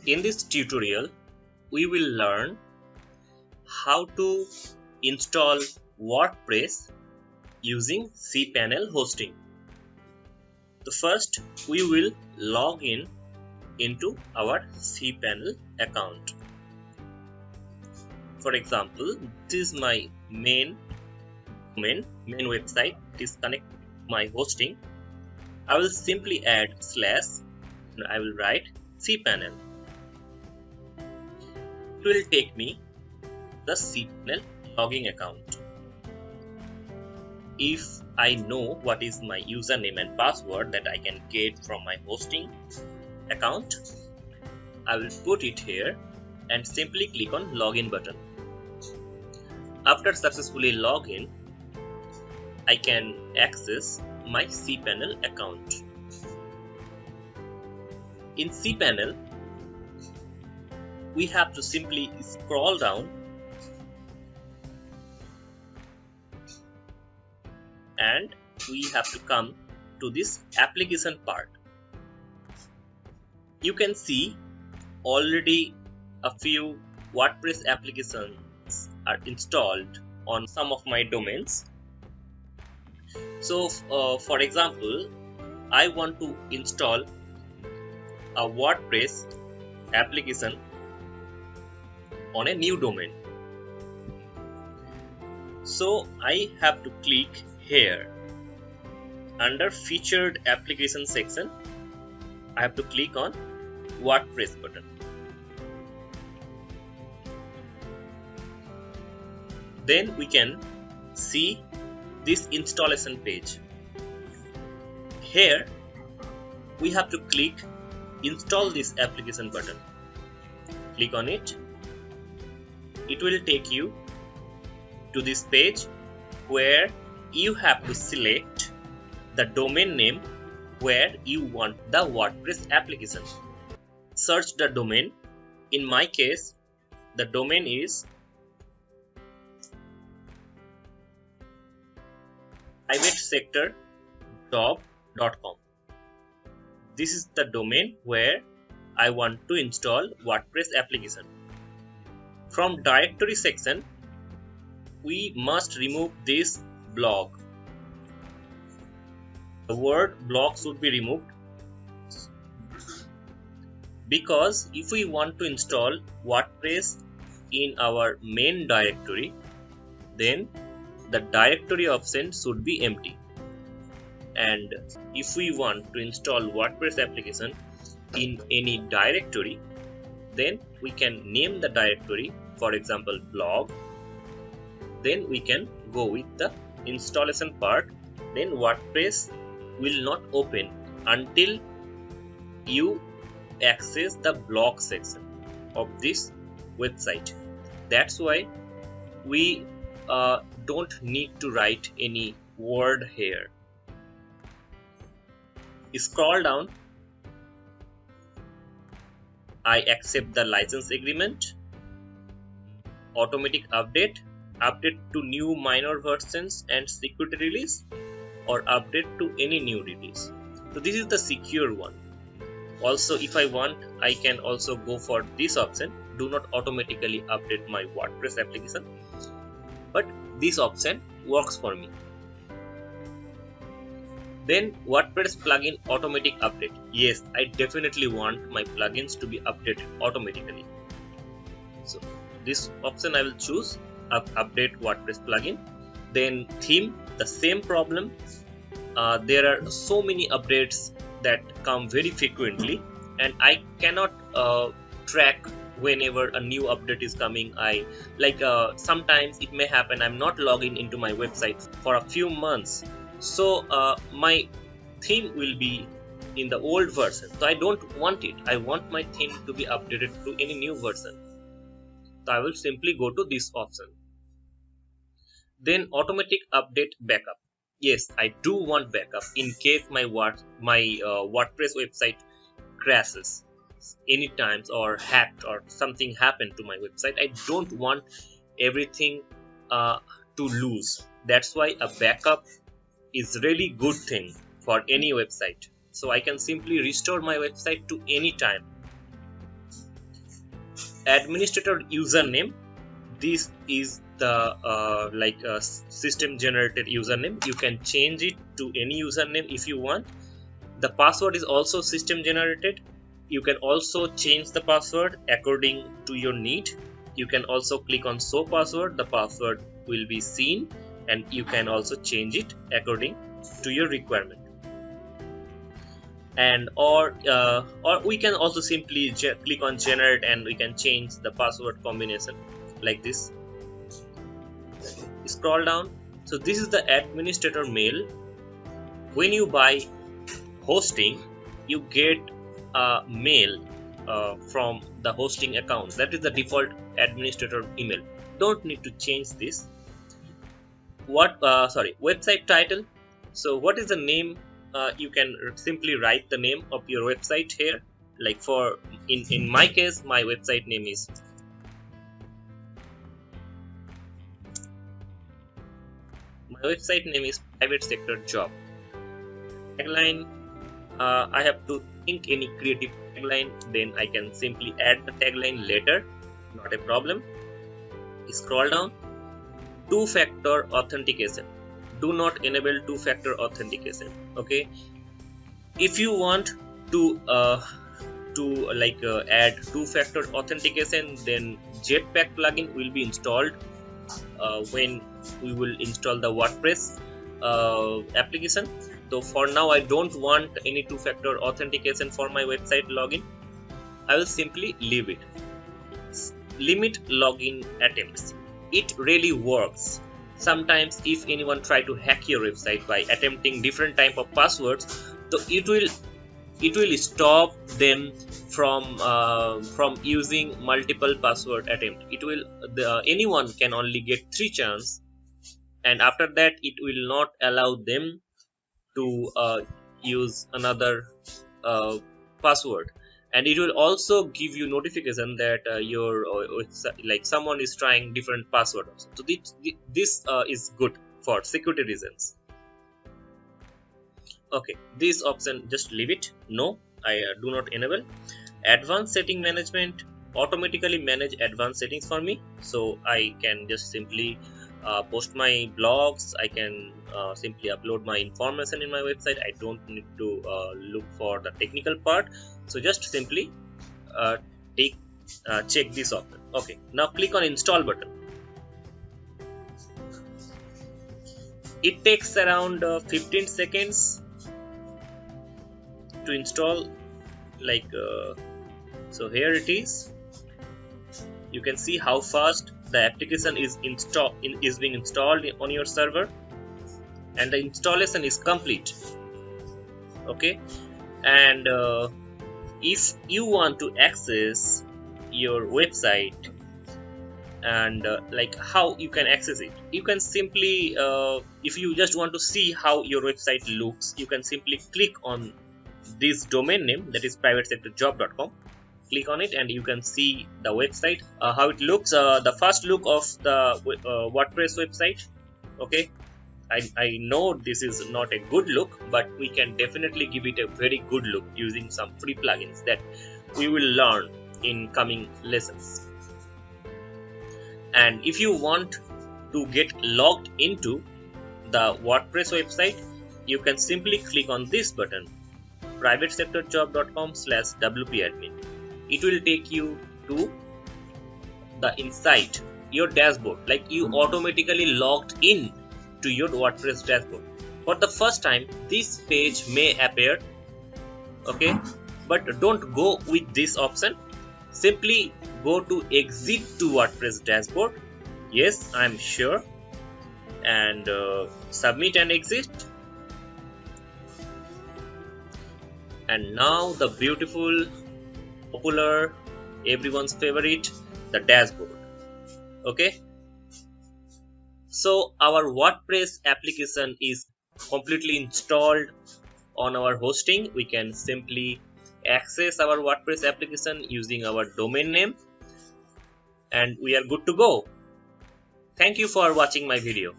In this tutorial, we will learn how to install WordPress using cPanel hosting. So first, we will log in into our cPanel account. For example, this is my main website. It is connected to my hosting. I will simply add slash and I will write cPanel. It will take me the cPanel login account. If I know what is my username and password that I can get from my hosting account, I will put it here and simply click on login button. After successfully login, I can access my cPanel account. In cPanel, we have to simply scroll down and we have to come to this application part. You can see already a few WordPress applications are installed on some of my domains. So for example, I want to install a WordPress application on a new domain. So I have to click here under featured application section. I have to click on WordPress button. Then we can see this installation page. Here we have to click install this application button. Click on it. It will take you to this page where you have to select the domain name where you want the WordPress application. Search the domain. In my case, the domain is privatesectorjob.com. This is the domain where I want to install WordPress application. From directory section, we must remove this blog. The word blog should be removed because if we want to install WordPress in our main directory, then the directory option should be empty. And if we want to install WordPress application in any directory, then we can name the directory, for example blog. Then we can go with the installation part. Then WordPress will not open until you access the blog section of this website. That's why we don't need to write any word here. Scroll down. I accept the license agreement. Automatic update to new minor versions and security release, or update to any new release. So this is the secure one. Also, if I want, I can also go for this option, do not automatically update my WordPress application, but this option works for me. Then WordPress plugin automatic update. Yes, I definitely want my plugins to be updated automatically. So this option I will choose, update WordPress plugin. Then theme, the same problem. There are so many updates that come very frequently and I cannot track whenever a new update is coming. Sometimes it may happen I'm not logging into my website for a few months, so my theme will be in the old version, so I don't want it. I want my theme to be updated to any new version, so I will simply go to this option. Then automatic update backup. Yes, I do want backup in case my WordPress website crashes anytime or hacked or something happened to my website. I don't want everything to lose. That's why a backup is really good thing for any website. So I can simply restore my website to any time. administrator username. This is the system generated username. You can change it to any username if you want. The password is also system generated. You can also change the password according to your need. You can also click on show password. The password will be seen, and you can also change it according to your requirement. And or we can also simply click on generate, and we can change the password combination like this. Scroll down. So this is the administrator mail. When you buy hosting, you get a mail from the hosting account. That is the default administrator email. Don't need to change this. Website title. So what is the name? You can simply write the name of your website here. Like for in my case, my website name is private sector job. Tagline. I have to think any creative tagline, then I can simply add the tagline later, not a problem. Scroll down. Two-factor authentication. Do not enable two-factor authentication. Okay, if you want to add two-factor authentication, then Jetpack plugin will be installed when we will install the WordPress application. So for now, I don't want any two-factor authentication for my website login. I will simply leave it. Limit login attempts. It really works. Sometimes if anyone try to hack your website by attempting different type of passwords, so it will stop them from using multiple password attempt. Anyone can only get 3 chances, and after that it will not allow them to use another password. And it will also give you notification that someone is trying different password also. So this is good for security reasons. Okay, this option just leave it. No, I do not enable. Advanced setting management automatically manage advanced settings for me, so I can just simply post my blogs. I can simply upload my information in my website. I don't need to look for the technical part. So just simply check this option. Okay, now click on install button. It takes around 15 seconds to install. So here it is. You can see how fast the application is being installed on your server, and the installation is complete. Okay, and if you want to access your website, and how you can access it, you can simply if you just want to see how your website looks, you can simply click on this domain name, that is privatesectorjob.com. Click on it and you can see the website, how it looks, the first look of the WordPress website. Okay, I know this is not a good look, but we can definitely give it a very good look using some free plugins that we will learn in coming lessons. And if you want to get logged into the WordPress website, you can simply click on this button, privatesectorjob.com/wpadmin. It will take you to the inside your dashboard, like you automatically logged in to your WordPress dashboard. For the first time, this page may appear, okay, but don't go with this option. Simply go to exit to WordPress dashboard. Yes, I'm sure, and submit and exit. And now the beautiful, popular, everyone's favorite, the dashboard. Okay, so our WordPress application is completely installed on our hosting. We can simply access our WordPress application using our domain name, and we are good to go. Thank you for watching my video.